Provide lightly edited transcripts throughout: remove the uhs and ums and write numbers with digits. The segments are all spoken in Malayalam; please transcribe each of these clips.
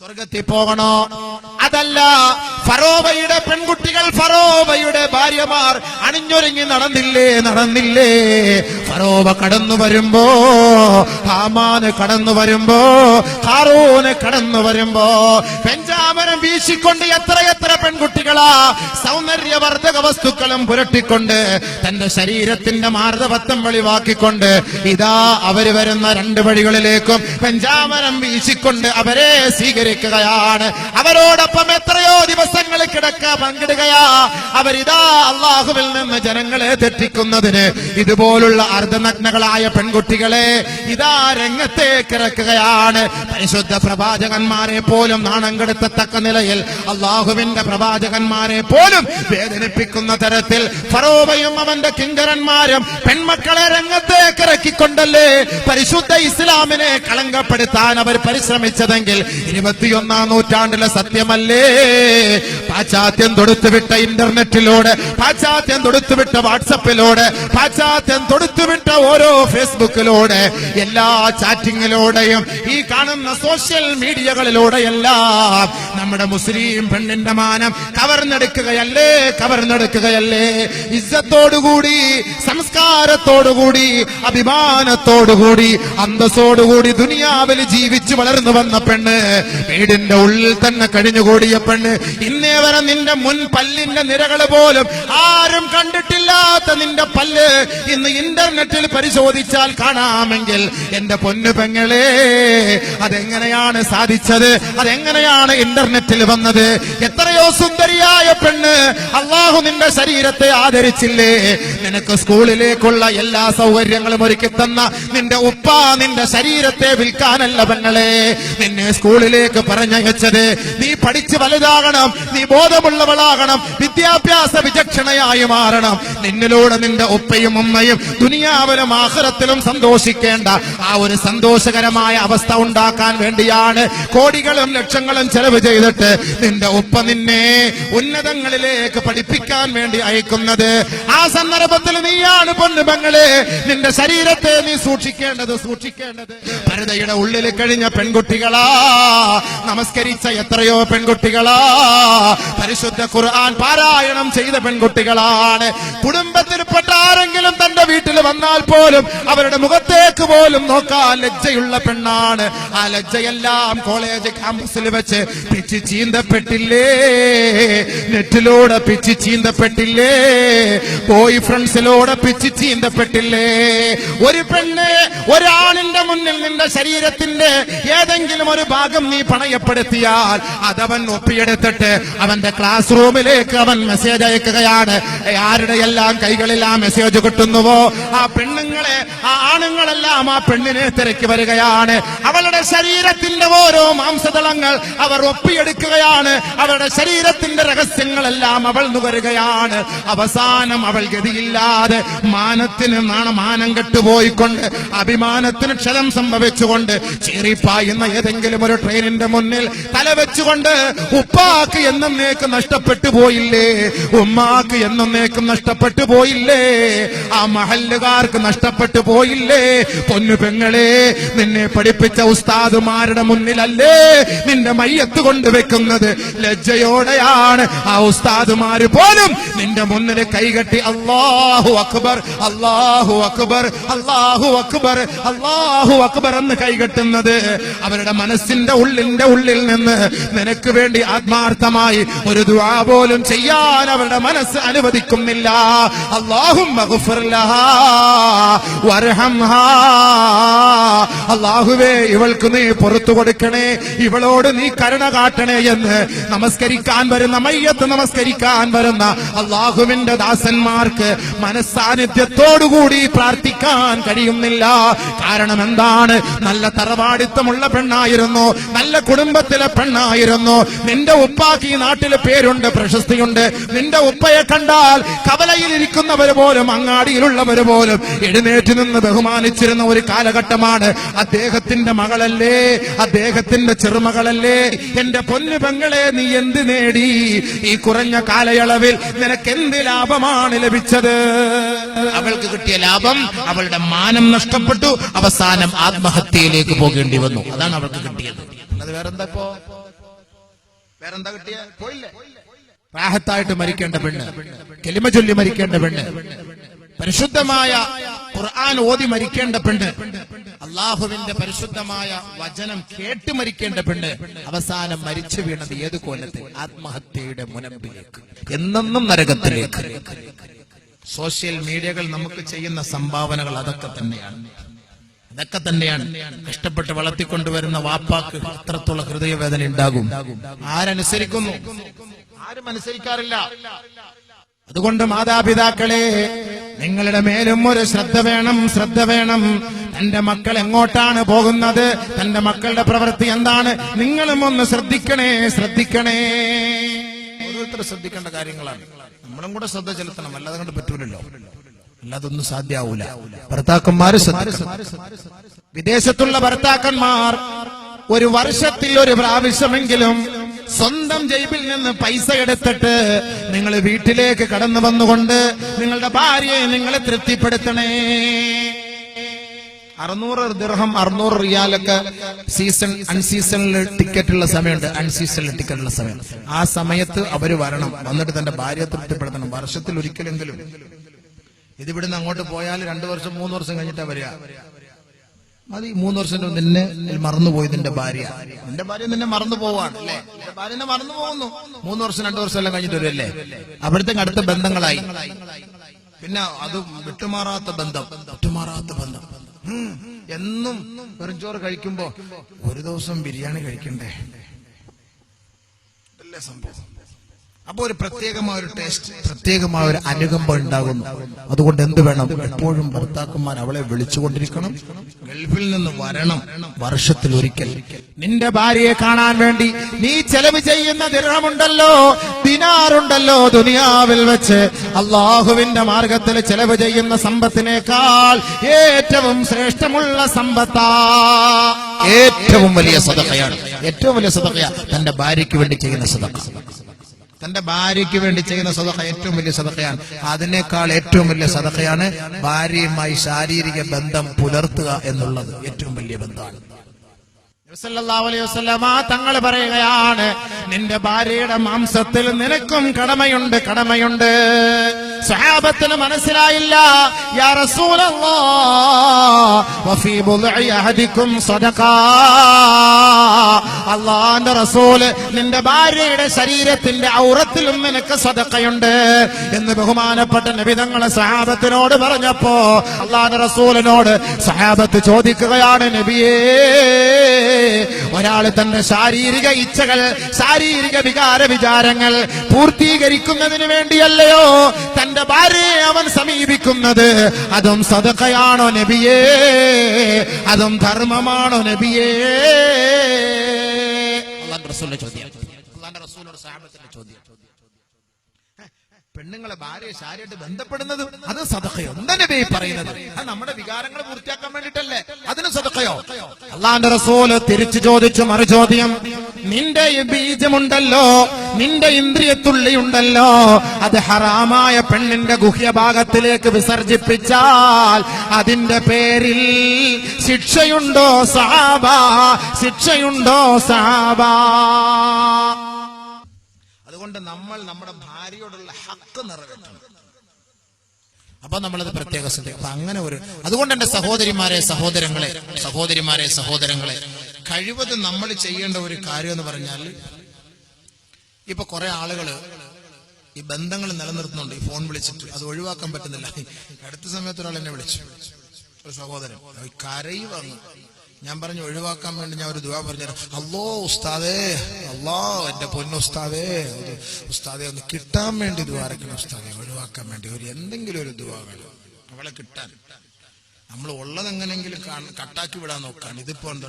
സ്വർഗത്തിൽ പോകണോ? അതല്ല, ഫറോവയുടെ പെൺകുട്ടികൾ, ഫറോവയുടെ ഭാര്യമാർ അണിഞ്ഞൊരുങ്ങി നടന്നില്ലേ? ഫറോവ കടന്നു വരുമ്പോ, ഹാമാന് കടന്നു വരുമ്പോ, ഹാറൂന് കടന്നു വരുമ്പോ പെഞ്ചാമരം വീശിക്കൊണ്ട് എത്ര പെൺകുട്ടികളാ സൗന്ദര്യവർദ്ധക വസ്തുക്കളും പുരട്ടിക്കൊണ്ട് തന്റെ ശരീരത്തിന്റെ മാർദ്ദവത്വം വെളിവാക്കിക്കൊണ്ട് ഇതാ അവര് വരുന്ന രണ്ട് വഴികളിലേക്കും പെഞ്ചാമരം വീശിക്കൊണ്ട് അവരെ സ്വീകരിക്കുകയാണ്. അവരോടൊപ്പം എത്രയോ ദിവസങ്ങൾ പങ്കിടുകയാ. അവരിതാ അള്ളാഹുവിൽ നിന്ന് ജനങ്ങളെ തെറ്റിക്കുന്നതിന് ഇതുപോലുള്ള അർദ്ധനഗ്നകളായ പെൺകുട്ടികളെ ഇതാ രംഗത്തേക്ക് ഇറക്കുകയാണ്. പരിശുദ്ധ പ്രവാചകന്മാരെ പോലും നാണം കെടുത്തത്തക്ക നിലയിൽ, അള്ളാഹുവിന്റെ പ്രവാചകന്മാരെ പോലും വേദനിപ്പിക്കുന്ന തരത്തിൽ ഫറോവയും അവന്റെ കിങ്കരന്മാരും പെൺമക്കളെ രംഗത്തേക്ക് ഇറക്കിക്കൊണ്ടല്ലേ പരിശുദ്ധ ഇസ്ലാമിനെ കളങ്കപ്പെടുത്താൻ അവർ പരിശ്രമിച്ചതെങ്കിൽ 21-ാം നൂറ്റാണ്ടിലെ സത്യമല്ലേ? പാശ്ചാത്യം തൊടുത്തുവിട്ട ഇന്റർനെറ്റിലൂടെ, പാശ്ചാത്യം തൊടുത്തുവിട്ട വാട്സപ്പിലൂടെ, പാശ്ചാത്യം തൊടുത്തുവിട്ട ഓരോ ഫേസ്ബുക്കിലൂടെ, എല്ലാ ചാറ്റിങ്ങിലൂടെയും ഈ കാണുന്ന സോഷ്യൽ മീഡിയകളിലൂടെയെല്ലാം നമ്മുടെ മുസ്ലിം പെണ്ണിന്റെ മാനം കവർന്നെടുക്കുകയല്ലേ? ഇസ്സത്തോടുകൂടി, സംസ്കാരത്തോടുകൂടി, അഭിമാനത്തോടുകൂടി, അന്തസ്സോടുകൂടി ദുനിയാവിൽ ജീവിച്ചു വളർന്നു വന്ന പെണ്ണ്, വീടിന്റെ ഉള്ളിൽ തന്നെ കഴിഞ്ഞുകൂടിയ പെണ്ണ്, ഇന്നേ വരെ നിന്റെ മുൻ പല്ലിന്റെ നിരകൾ പോലും ആരും കണ്ടിട്ടില്ലാത്ത നിന്റെ പല്ല് ഇന്ന് ഇന്റർനെറ്റിൽ പരിശോധിച്ചാൽ കാണാമെങ്കിൽ എന്റെ പൊന്നു പെങ്ങളെ, അതെങ്ങനെയാണ് സാധിച്ചത്? അതെങ്ങനെയാണ് ഇന്റർനെറ്റിൽ വന്നത്? എത്രയോ സുന്ദരിയായ പെണ്ണ്, അള്ളാഹു നിന്റെ ശരീരത്തെ ആദരിച്ചില്ലേ? നിനക്ക് സ്കൂളിലേക്കുള്ള എല്ലാ സൗകര്യങ്ങളും ഒരുക്കി തന്ന നിന്റെ ഉപ്പ നിന്റെ ശരീരത്തെ വിൽക്കാനല്ല പെങ്ങളെ നിന്നെ സ്കൂളിലേക്ക് പറഞ്ഞയച്ചത്. നീ പഠിച്ച് വലുതാകണം, നീ ബോധമുള്ളവളാകണം, വിദ്യാഭ്യാസ വിചക്ഷണയായി മാറണം. നിന്നിലൂടെ നിന്റെ ഉപ്പയും ഉമ്മയും ദുനിയാവിലും ആഖിറത്തിലും സന്തോഷിക്കേണ്ട ആ ഒരു സന്തോഷകരമായ അവസ്ഥ ഉണ്ടാക്കാൻ വേണ്ടിയാണ് കോടികളും ലക്ഷങ്ങളും ചെലവ് ചെയ്തിട്ട് നിന്റെ ഉപ്പ നിന്നെ ഉന്നതങ്ങളിലേക്ക് പഠിപ്പിക്കാൻ വേണ്ടി അയക്കുന്നത്. ആ സന്ദർഭത്തിൽ നീയാണ് പൊന്നുപെങ്ങളെ നിന്റെ ശരീരത്തെ നീ സൂക്ഷിക്കേണ്ടത്. പരദയുടെ ഉള്ളിൽ കഴിഞ്ഞ പെൺകുട്ടികളാ, നമസ്കരിച്ച എത്രയോ പെൺകുട്ടികളാ, പരിശുദ്ധ ഖുർആൻ പാരായണം ചെയ്ത പെൺകുട്ടികളാണ്. കുടുംബത്തിൽപ്പെട്ട ആരെങ്കിലും തന്റെ വീട്ടിൽ വന്നാൽ പോലും അവരുടെ മുഖത്തേക്ക് പോലും നോക്കാൻ ലജ്ജയുള്ള പെണ്ണാണ്. ആ ലജ്ജയെല്ലാം കോളേജ് ക്യാമ്പസിൽ വെച്ച് പിച്ച് ചീന്തപ്പെട്ടില്ലേ? നെറ്റിലൂടെ പിച്ച് ചീന്തപ്പെട്ടില്ലേ? ബോയ് ഫ്രണ്ട്സിലൂടെ പിച്ച് ചീന്തപ്പെട്ടില്ലേ? ഒരു പെണ്ണ് ഒരാണിന്റെ മുന്നിൽ നിന്റെ ശരീരത്തിന്റെ ഏതെങ്കിലും ഒരു ഭാഗം നീ പണയപ്പെടുത്തിയാൽ അതവൻ ഒപ്പിയെടുത്തിട്ട് അവന്റെ ക്ലാസ് റൂമിലേക്ക് അവൻ മെസ്സേജ് അയക്കുകയാണ്. ആരുടെ എല്ലാം കൈകളിൽ ആ മെസ്സേജ് കിട്ടുന്നുവോ ആ പെണ്ണുങ്ങളെ, ആ ആണുങ്ങളെല്ലാം ആ പെണ്ണിനെ തിരക്കി വരികയാണ്. അവളുടെ ശരീരത്തിന്റെ ഓരോ മാംസതളങ്ങൾ അവർ ഒപ്പിയെടുക്കുകയാണ്. അവരുടെ ശരീരത്തിന്റെ രഹസ്യങ്ങളെല്ലാം അവൾ നുകരുകയാണ്. അവസാനം അവൾ ഗതിയില്ലാതെ മാനം കെട്ടുപോയിക്കൊണ്ട്, അഭിമാനത്തിന് ക്ഷതം സംഭവിച്ചുകൊണ്ട്, ചീറിപ്പായുന്ന ഏതെങ്കിലും ഒരു ട്രെയിനിന്റെ മുന്നിൽ തലവെച്ചുകൊണ്ട് ഉപ്പാക്ക് എന്നേക്കും നഷ്ടപ്പെട്ടു പോയില്ലേ? ഉമ്മാക്ക് എന്നേക്കും നഷ്ടപ്പെട്ടു പോയില്ലേ? ആ മഹല്ലുകാർക്ക് നഷ്ടപ്പെട്ടു പോയില്ലേ? പൊന്നു പെങ്ങളെ, നിന്നെ പഠിപ്പിച്ച ഉസ്താദുമാരുടെ മുന്നിലല്ലേ നിന്റെ മയ്യത്ത് കൊണ്ടുവെക്കുന്നത്? ലജ്ജയോടെയാണ് ആ ഉസ്താദുമാര് പോലും നിന്റെ മുന്നിൽ കൈകെട്ടി അല്ലാഹു അക്ബർ, അല്ലാഹു അക്ബർ, അല്ലാഹു അക്ബർ, അല്ലാഹു അക്ബർ എന്ന് കൈകെട്ടുന്നത്. അവരുടെ മനസ്സിന്റെ ഉള്ളിൽ നിന്ന് നിനക്ക് വേണ്ടി ആത്മാർത്ഥമായി ഒരു ദുആ പോലും ചെയ്യാൻ അവരുടെ മനസ്സ് അനുവദിക്കുന്നില്ല. അല്ലാഹുമ്മ ഗ്ഫിർ ലഹാ വർഹംഹാ, അല്ലാഹുവേ ഇവൾക്ക് നീ പുറത്തു കൊടുക്കണേ, ഇവളോട് നീ കരുണ കാട്ടണേ എന്ന് നമസ്കരിക്കാൻ വരുന്ന, മയ്യത്ത് നമസ്കരിക്കാൻ വരുന്ന അല്ലാഹുവിന്റെ ദാസന്മാർക്ക് മനസ്സാന്നിധ്യത്തോടുകൂടി പ്രാർത്ഥിക്കാൻ കഴിയുന്നില്ല. കാരണം എന്താണ്? നല്ല തറവാടിത്തമുള്ള പെണ്ണായിരുന്നു, നല്ല കുടുംബത്തിലെ പെണ്ണായിരുന്നു. നിന്റെ ഉപ്പാക്ക് ഈ നാട്ടിലെ പേരുണ്ട്, പ്രശസ്തിയുണ്ട്. നിന്റെ ഉപ്പയെ കണ്ടാൽ കവലയിൽ ഇരിക്കുന്നവർ പോലും, അങ്ങാടിയിലുള്ളവർ പോലും എഴുന്നേറ്റ് നിന്ന് ബഹുമാനിച്ചിരുന്ന ഒരു കാലഘട്ടമാണ്. അദ്ദേഹത്തിന്റെ മകളല്ലേ, അദ്ദേഹത്തിന്റെ ചെറുമകളല്ലേ? എന്റെ പൊന്നു പെങ്ങളെ, നീ എന്ത് നേടി? ഈ കുറഞ്ഞ കാലയളവിൽ നിനക്ക് എന്ത് ലാഭമാണ് ലഭിച്ചത്? അവൾക്ക് കിട്ടിയ ലാഭം അവളുടെ മാനം നഷ്ടപ്പെട്ടു, അവസാനം ആത്മഹത്യയിലേക്ക് പോകേണ്ടി വന്നു. അതാണ് അവൾക്ക് കിട്ടിയത്. അത് വേറെന്താ? വേറെന്താ കിട്ടിയ? പോയില്ലേ? റാഹത്തായിട്ട് മരിക്കേണ്ട പെണ്ണ്, കലിമ ചൊല്ലി മരിക്കേണ്ട പെണ്ണ്, പരിശുദ്ധമായ ഖുർആൻ ഓതി മരിക്കേണ്ട പെണ്ണ്, അള്ളാഹുവിന്റെ പരിശുദ്ധമായ വചനം കേട്ട് മരിക്കേണ്ട പെണ്ണ് അവസാനം മരിച്ചു വീണത് ഏത് കോലത്തിൽ? ആത്മഹത്യയുടെ മുനമ്പിലേക്ക്, എന്നെന്നും നരകത്തിലേക്ക്. സോഷ്യൽ മീഡിയകൾ നമുക്ക് ചെയ്യുന്ന സംഭാവനകൾ അതൊക്കെ തന്നെയാണ്. കഷ്ടപ്പെട്ട് വളർത്തിക്കൊണ്ടുവരുന്ന വാപ്പാക്ക് അത്രത്തോളം ഹൃദയവേദന ഉണ്ടാകും. ആരനുസരിക്കുന്നു? ആരും അനുസരിക്കാറില്ല. അതുകൊണ്ട് മാതാപിതാക്കളെ, നിങ്ങളുടെ മേലും ഒരു ശ്രദ്ധ വേണം. തന്റെ മക്കൾ എങ്ങോട്ടാണ് പോകുന്നത്, തന്റെ മക്കളുടെ പ്രവൃത്തി എന്താണ്, നിങ്ങളും ഒന്ന് ശ്രദ്ധിക്കണേ. ഓരോരുത്തരും ശ്രദ്ധിക്കേണ്ട കാര്യങ്ങളാണ്. നമ്മളും കൂടെ ശ്രദ്ധ ചെലുത്തണം, അല്ലാതെ കൊണ്ട് പറ്റൂലല്ലോ, അല്ലാതൊന്നും സാധ്യമാവൂല. ഭർത്താക്കന്മാര് ശ്രദ്ധിക്കണം. വിദേശത്തുള്ള ഭർത്താക്കന്മാർ ഒരു വർഷത്തിൽ ഒരു പ്രാവശ്യമെങ്കിലും സ്വന്തം ജൈബിൽ നിന്ന് പൈസ എടുത്തിട്ട് നിങ്ങൾ വീട്ടിലേക്ക് കടന്നു വന്നുകൊണ്ട് നിങ്ങളുടെ ഭാര്യയെ നിങ്ങൾ തൃപ്തിപ്പെടുത്തണേ. 600 ദിർഹം 600 റിയാലൊക്കെ അൺസീസണിൽ ടിക്കറ്റുള്ള സമയമുണ്ട്. ആ സമയത്ത് അവര് വരണം, വന്നിട്ട് തന്റെ ഭാര്യയെ തൃപ്തിപ്പെടുത്തണം. വർഷത്തിൽ ഒരിക്കലെങ്കിലും. ഇതിവിടുന്ന് അങ്ങോട്ട് പോയാൽ 2 വർഷം 3 വർഷം കഴിഞ്ഞിട്ടാ വരിക. മതി, 3 വർഷം നിന്നെ മറന്നുപോയി. നിന്റെ ഭാര്യ നിന്നെ മറന്നു പോവാണ് അല്ലേ? നിന്റെ ഭാര്യനെ മറന്നു പോകുന്നു. 3 വർഷം 2 വർഷം എല്ലാം കഴിഞ്ഞിട്ട് വരുമല്ലേ? അവിടത്തേക്ക് അടുത്ത ബന്ധങ്ങളായി. പിന്നെ അത് വിട്ടുമാറാത്ത ബന്ധം. എന്നും വെറുംചോറ് കഴിക്കുമ്പോ ഒരു ദിവസം ബിരിയാണി കഴിക്കണ്ടേ? ഇതല്ലേ സംഭവം. അപ്പൊ ഒരു പ്രത്യേകമായ ഒരു ടേസ്റ്റ്, പ്രത്യേകമായ ഒരു അനുകമ്പ ഉണ്ടാകുന്നു. അതുകൊണ്ട് എന്ത് വേണം? എപ്പോഴും ഭർത്താക്കന്മാർ അവളെ വിളിച്ചുകൊണ്ടിരിക്കണം. ഗൾഫിൽ നിന്ന് വരണം, വർഷത്തിൽ ഒരിക്കൽ. നിന്റെ ഭാര്യയെ കാണാൻ വേണ്ടി നീ ചെലവ് ചെയ്യുന്ന ദിർഹമുണ്ടല്ലോ, ദിനാറുണ്ടല്ലോ, ദുനിയാവിൽ വെച്ച് അള്ളാഹുവിന്റെ മാർഗത്തിൽ ചെലവ് ചെയ്യുന്ന സമ്പത്തിനേക്കാൾ ഏറ്റവും ശ്രേഷ്ഠമുള്ള സമ്പത്താ. ഏറ്റവും വലിയ സദഖയാണ്. തന്റെ ഭാര്യയ്ക്ക് വേണ്ടി ചെയ്യുന്ന സദഖ. തന്റെ ഭാര്യയ്ക്ക് വേണ്ടി ചെയ്യുന്ന സദഖ ഏറ്റവും വലിയ സദഖയാണ്. അതിനേക്കാൾ ഏറ്റവും വലിയ സദഖയാണ് ഭാര്യയുമായി ശാരീരിക ബന്ധം പുലർത്തുക എന്നുള്ളത്. ഏറ്റവും വലിയ ബന്ധമാണ്. സല്ലല്ലാഹു അലൈഹി വസല്ലമ തങ്ങൾ പറയുകയാണ്, നിന്റെ ഭാര്യയുടെ മാംസത്തിൽ നിനക്കും കടമയുണ്ട്. സഹാബത്തിന് മനസ്സിലായില്ല. യാ റസൂലല്ലാഹ് വഫീ ബുദ്ഇ അഹദികും സദഖ. അല്ലാഹുവിന്റെ റസൂൽ, നിന്റെ ഭാര്യയുടെ ശരീരത്തിന്റെ ഔറത്തിലും നിനക്ക് സദഖയുണ്ട് എന്ന് ബഹുമാനപ്പെട്ട നബി തങ്ങൾ സഹാബത്തിനോട് പറഞ്ഞപ്പോ അല്ലാഹുവിന്റെ റസൂലിനോട് സഹാബത്ത് ചോദിക്കുകയാണ്, നബിയേ, ഒരാള് തന്റെ ശാരീരിക ഇച്ഛകൾ, ശാരീരിക വിചാരങ്ങൾ പൂർത്തീകരിക്കുന്നതിന് വേണ്ടിയല്ലയോ തന്റെ ഭാര്യയെ അവൻ സമീപിക്കുന്നത്? അതും സദഖയാണോ നബിയേ? അതും ധർമ്മമാണോ നബിയേ? അല്ലാഹുവിന്റെ റസൂലിന്റെ ചോദ്യം. അല്ലാഹുവിന്റെ റസൂലിനോട് സഹാബത്തിന്റെ ചോദ്യം. പെണ്ണുങ്ങളെ ഭാര്യയെ ശാരീരികമായിട്ട് ബന്ധപ്പെടുന്നത് അത് സദഖയോ? എന്താ നബി പറയുന്നത്? അത് നമ്മുടെ വികാരങ്ങൾ പൂർത്തിയാക്കാൻ വേണ്ടിട്ടല്ലേ? അതിന് സദഖയോ? അല്ലാഹുവിന്റെ റസൂൽ തിരിച്ചു ചോദിച്ചു മറുചോദ്യം. നിന്റെ ബീജമുണ്ടല്ലോ, നിന്റെ ഇന്ദ്രിയത്തുള്ളിയുണ്ടല്ലോ, അത് ഹറാമായ പെണ്ണിന്റെ ഗുഹ്യഭാഗത്തിലേക്ക് വിസർജിപ്പിച്ചാൽ അതിന്റെ പേരിൽ ശിക്ഷയുണ്ടോ സഹാബാ? അതുകൊണ്ട് നമ്മൾ നമ്മുടെ ഭാര്യയോടുള്ള ഹക്ക് നിറവേറ്റണം. അപ്പൊ നമ്മളത് പ്രത്യേക ശ്രദ്ധിക്കും. അങ്ങനെ അതുകൊണ്ട് എന്റെ സഹോദരിമാരെ സഹോദരങ്ങളെ കഴിവതും നമ്മൾ ചെയ്യേണ്ട ഒരു കാര്യം എന്ന് പറഞ്ഞാൽ, ഇപ്പൊ കുറെ ആളുകള് ഈ ബന്ധങ്ങൾ നിലനിർത്തുന്നുണ്ട്. ഈ ഫോൺ വിളിച്ചിട്ട് അത് ഒഴിവാക്കാൻ പറ്റുന്നില്ല. അടുത്ത സമയത്ത് ഒരാൾ എന്നെ വിളിച്ചു, ഒരു സഹോദരൻ കരയുവാങ്ങ്. ഞാൻ പറഞ്ഞു ഒഴിവാക്കാൻ വേണ്ടി ഞാൻ ഒരു ദുആ പറഞ്ഞു, അല്ലോ ഉസ്താദേ, എന്റെ പൊന്നുസ്താദേ, ഉസ്താദെ ഒന്ന് കിട്ടാൻ വേണ്ടി ദുആരക്കണം ഉസ്താദെ, ഒഴിവാക്കാൻ വേണ്ടി എന്തെങ്കിലും ഒരു ദുആകൾ അവളെ കിട്ടാൻ. നമ്മൾ ഉള്ളത് എങ്ങനെങ്കിലും കട്ടാക്കി വിടാൻ നോക്കാൻ. ഇതിപ്പോ എന്താ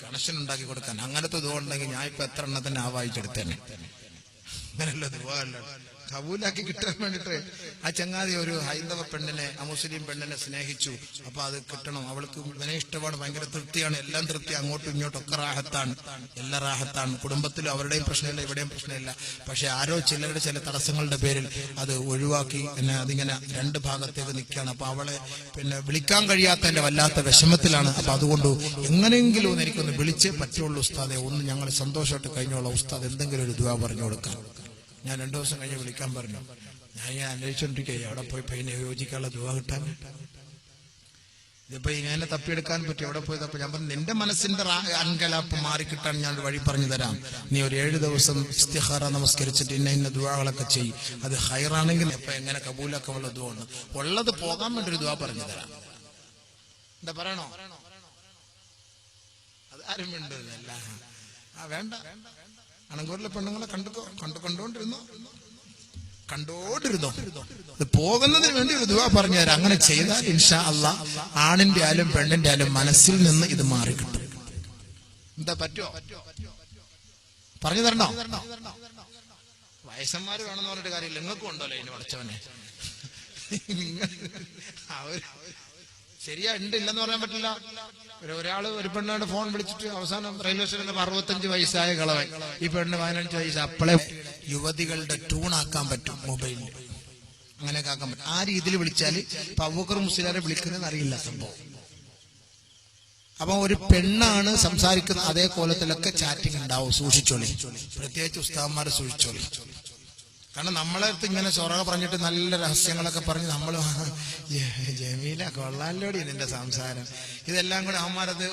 കണക്ഷൻ ഉണ്ടാക്കി കൊടുക്കാൻ. അങ്ങനത്തെ ദുആ ഉണ്ടെങ്കിൽ ഞാൻ ഇപ്പൊ എത്ര എണ്ണത്തിന് ആവാഹിച്ചെടുത്തേനെ. അങ്ങനെയല്ല ദുആ അല്ല. കബൂലാക്കി കിട്ടാൻ വേണ്ടിട്ട് ആ ചങ്ങാതി ഒരു ഹൈന്ദവ പെണ്ണിനെ അമുസ്ലിം പെണ്ണിനെ സ്നേഹിച്ചു. അപ്പൊ അത് കിട്ടണം, അവൾക്ക് ഇവനെ ഇഷ്ടമാണ്, ഭയങ്കര തൃപ്തിയാണ്, എല്ലാം തൃപ്തി, അങ്ങോട്ടും ഇങ്ങോട്ടും ഒക്കെ റാഹത്താണ്, എല്ലാം റാഹത്താണ്, കുടുംബത്തിലും അവരുടെയും പ്രശ്നമില്ല ഇവിടെയും പ്രശ്നമില്ല. പക്ഷെ ആരോ ചിലരുടെ ചില തടസ്സങ്ങളുടെ പേരിൽ അത് ഒഴിവാക്കി പിന്നെ അതിങ്ങനെ രണ്ട് ഭാഗത്തേക്ക് നിൽക്കുകയാണ്. അപ്പൊ അവളെ പിന്നെ വിളിക്കാൻ കഴിയാത്തതിന്റെ വല്ലാത്ത വിഷമത്തിലാണ്. അപ്പൊ അതുകൊണ്ട് എങ്ങനെയെങ്കിലും ഒന്ന് എനിക്കൊന്ന് വിളിച്ചേ പറ്റുള്ളൂ ഉസ്താദെ, ഒന്ന് ഞങ്ങൾ സന്തോഷമായിട്ട് കഴിഞ്ഞോളാം ഉസ്താദ്, എന്തെങ്കിലും ഒരു ദുആ പറഞ്ഞു കൊടുക്കാം. ഞാൻ 2 ദിവസം കഴിഞ്ഞ് വിളിക്കാൻ പറഞ്ഞു. ഞാൻ ഇങ്ങനെ അന്വേഷിച്ചോണ്ടിരിക്കുക അവിടെ പോയി പയ്യനെ യോജിക്കാനുള്ള ദുആ കിട്ടാൻ. ഇതിപ്പോ ഇങ്ങനെ തപ്പിയെടുക്കാൻ പറ്റും, എവിടെ പോയി തപ്പി. ഞാൻ പറഞ്ഞു നിന്റെ മനസ്സിന്റെ അൻകലാപ്പ് മാറിക്കിട്ടാൻ ഞാൻ ഒരു വഴി പറഞ്ഞു തരാം. നീ ഒരു 7 ദിവസം ഇസ്തിഖാറ നമസ്കരിച്ചിട്ട് ഇന്ന ദുആകളൊക്കെ ചെയ്യും. അത് ഹൈറാണെങ്കിൽ ഇപ്പൊ എങ്ങനെ കബൂലാക്കാനുള്ള ദുആ ഉണ്ട്, ഉള്ളത് പോകാൻ വേണ്ടി ഒരു ദുആ പറഞ്ഞു തരാം. എന്താ പറയണോ? അത് ആരും വേണ്ടതല്ല. വേണ്ട, അണങ്കൂരിലെ പെണ്ണുങ്ങളെ കണ്ടുകൊണ്ടിരുന്നോ ഇത് പോകുന്നതിന് വേണ്ടി ഒരു ദുആ പറഞ്ഞു തരാം. അങ്ങനെ ചെയ്താൽ ഇൻഷാ അല്ലാഹ് ആണിന്റെ ആയാലും പെണ്ണിന്റെ ആയാലും മനസ്സിൽ നിന്ന് ഇത് മാറിക്കിട്ടും. എന്താ പറ്റുമോ? പറഞ്ഞു തരണോ? വയസ്സന്മാര് വേണമെന്ന് പറഞ്ഞിട്ട് കാര്യമില്ല, നിങ്ങൾക്കും ഉണ്ടല്ലോ ഇതിന് പഠിച്ചവനെ. ശരിയാ, ഇല്ലെന്ന് പറയാൻ പറ്റില്ല. ഒരാള് ഒരു പെണ്ണോട് ഫോൺ വിളിച്ചിട്ട് അവസാനം റെയിൽവേ സ്റ്റേഷനിൽ 65 വയസ്സായ കളവൻ, ഈ പെണ്ണ് 15 വയസ്സ്. അപ്പോളെ യുവതികളുടെ ട്യൂണാക്കാൻ പറ്റും മൊബൈലിൽ, അങ്ങനെയൊക്കെ ആക്കാൻ പറ്റും. ആ രീതിയിൽ വിളിച്ചാൽ ഇപ്പൊ അബൂബക്കർ മുസ്ലിയാരെ വിളിക്കുന്നത് അറിയില്ല സംഭവം. അപ്പൊ ഒരു പെണ്ണാണ് സംസാരിക്കുന്ന അതേ കോലത്തിലൊക്കെ ചാറ്റിംഗ് ഉണ്ടാവും. സൂക്ഷിച്ചോളി, പ്രത്യേകിച്ച് ഉസ്താദന്മാരെ സൂക്ഷിച്ചോളി. കാരണം നമ്മളെ അടുത്ത് ഇങ്ങനെ ചൊറക പറഞ്ഞിട്ട് നല്ല രഹസ്യങ്ങളൊക്കെ പറഞ്ഞ് നമ്മൾ ജമീല കൊള്ളാലോടി നിന്റെ സംസാരം, ഇതെല്ലാം കൂടെ അവന്മാരത്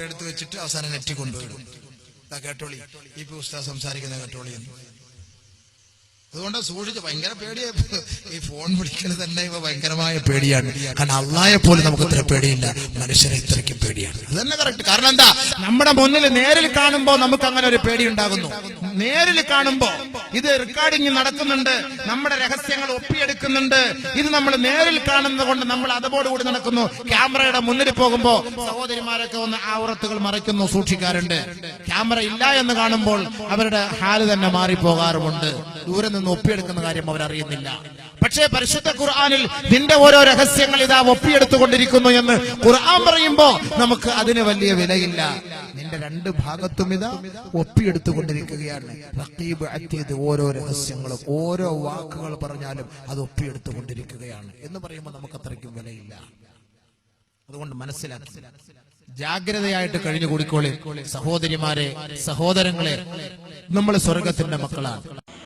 എടുത്ത് വെച്ചിട്ട് അവസാനം നെറ്റി കൊണ്ടുവരും. കേട്ടോളി, ഇപ്പൊ ഉസ്താദ് സംസാരിക്കുന്ന കേട്ടോളി എന്ന്. അതുകൊണ്ട് സൂക്ഷിച്ച്, ഭയങ്കര പേടിയായി. ഈ ഫോൺ വിളിക്കുന്നത് തന്നെ ഇപ്പൊ ഭയങ്കരമായ പേടിയാണ്. കാരണം അള്ളാഹയെ പോലും നമുക്ക് ഇത്ര പേടിയില്ല, മനുഷ്യരെ ഇത്രയ്ക്കും പേടിയാണ്. അത് തന്നെ കറക്റ്റ്. കാരണം എന്താ, നമ്മുടെ മുന്നിൽ നേരിൽ കാണുമ്പോ നമുക്ക് അങ്ങനെ ഒരു പേടി ഉണ്ടാകുന്നു. നേരിൽ കാണുമ്പോ ഇത് റെക്കോർഡിംഗ് നടക്കുന്നുണ്ട്, നമ്മുടെ രഹസ്യങ്ങൾ ഒപ്പിയെടുക്കുന്നുണ്ട്. ഇത് നമ്മൾ നേരിൽ കാണുന്നത് കൊണ്ട് നമ്മൾ അതോടുകൂടി നടക്കുന്നു. ക്യാമറയുടെ മുന്നിൽ പോകുമ്പോ സഹോദരിമാരൊക്കെ ഒന്ന് ഔറത്തുകൾ മറയ്ക്കുന്നു, സൂക്ഷിക്കാറുണ്ട്. ക്യാമറ ഇല്ല എന്ന് കാണുമ്പോൾ അവരുടെ ഹാല് തന്നെ മാറിപ്പോകാറുമുണ്ട്. ദൂരെ നിന്ന് ഒപ്പിയെടുക്കുന്ന കാര്യം അവരറിയുന്നില്ല. പക്ഷേ പരിശുദ്ധ ഖുർആനിൽ നിന്റെ ഓരോ രഹസ്യങ്ങൾ ഇതാ ഒപ്പിയെടുത്തുകൊണ്ടിരിക്കുന്നു എന്ന് ഖുർആൻ പറയുമ്പോ നമുക്ക് അതിന് വലിയ വിലയില്ല. നിന്റെ 2 ഭാഗത്തും ഇതാ ഒപ്പിയെടുത്തുകൊണ്ടിരിക്കുകയാണ്. റഖീബ് അതീദ്, ഓരോ രഹസ്യങ്ങളും ഓരോ വാക്കുകൾ പറഞ്ഞാലും അത് ഒപ്പിയെടുത്തുകൊണ്ടിരിക്കുകയാണ് എന്ന് പറയുമ്പോൾ നമുക്ക് അത്രയ്ക്കും വിലയില്ല. അതുകൊണ്ട് മനസ്സിലാക്കി ജാഗ്രതയായിട്ട് കഴിഞ്ഞു കൂടിക്കോളി. സഹോദരിമാരെ, സഹോദരങ്ങളെ, നമ്മൾ സ്വർഗത്തിന്റെ മക്കളാണ്.